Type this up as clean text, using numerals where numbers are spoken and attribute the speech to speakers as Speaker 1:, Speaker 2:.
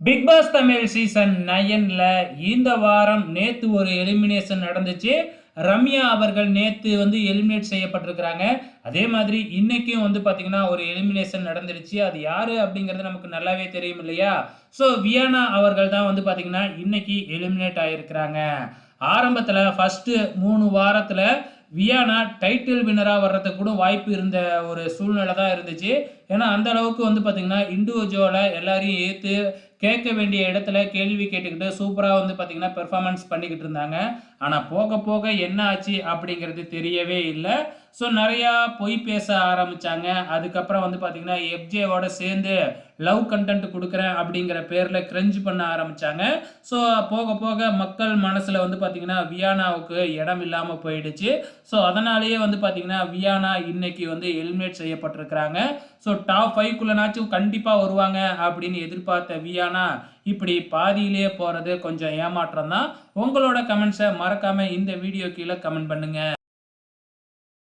Speaker 1: Big pass Tamil season 9ல இந்த வாரம் நேத்து ஒரு எலிமினேஷன் நடந்துச்சு. ரம்யா அவர்கள் நேத்து எலிமினேட் செய்யப்பட்டிருக்கிறாங்க. அதே மாதிரி இன்னைக்கும் பார்த்தீங்கன்னா, ஒரு எலிமினேஷன் நடந்துருச்சு. அது யாரு அப்படிங்கிறது நமக்கு நல்லாவே தெரியும் இல்லையா? ஸோ வியானா அவர்கள் தான் பார்த்தீங்கன்னா, இன்னைக்கு எலிமினேட் ஆயிருக்கிறாங்க. ஆரம்பத்துல ஃபர்ஸ்ட்டு 3 வாரத்துல வியானா டைட்டில் வின்னரா வர்றதுக்கு கூட வாய்ப்பு இருந்த ஒரு சூழ்நிலை தான் இருந்துச்சு. ஏன்னா, அந்த அளவுக்கு பார்த்தீங்கன்னா, இண்டிவிஜுவலா எல்லாரையும் ஏத்து கேட்க வேண்டிய இடத்துல கேள்வி கேட்டுக்கிட்டு சூப்பரா பார்த்தீங்கன்னா, பெர்ஃபார்மன்ஸ் பண்ணிக்கிட்டு இருந்தாங்க. ஆனா போக போக என்ன ஆச்சு அப்படிங்கிறது தெரியவே இல்ல. ஸோ நெறையா பொய் பேச ஆரம்பிச்சாங்க. அதுக்கப்புறம் பார்த்தீங்கன்னா, எஃப்ஜேவோட சேர்ந்து லவ் கன்டென்ட் குடுக்குறேன் அப்படிங்கிற பேர்ல கிரன்ஜ் பண்ண ஆரம்பிச்சாங்க. ஸோ போக போக மக்கள் மனசுல பார்த்தீங்கன்னா, வியானாவுக்கு இடம் இல்லாம போயிடுச்சு. ஸோ அதனாலேயே பார்த்தீங்கன்னா, வியானா இன்னைக்கு எலிமினேட் செய்யப்பட்டிருக்கிறாங்க. ஸோ டாப் 5க்குள்ளனாச்சும் கண்டிப்பா வருவாங்க அப்படின்னு எதிர்பார்த்த வியானா, இப்படி பாதியிலேயே போறது கொஞ்சம் ஏமாற்றம் தான். உங்களோட கமெண்ட்ஸ மறக்காம இந்த வீடியோ கீழ கமெண்ட் பண்ணுங்க.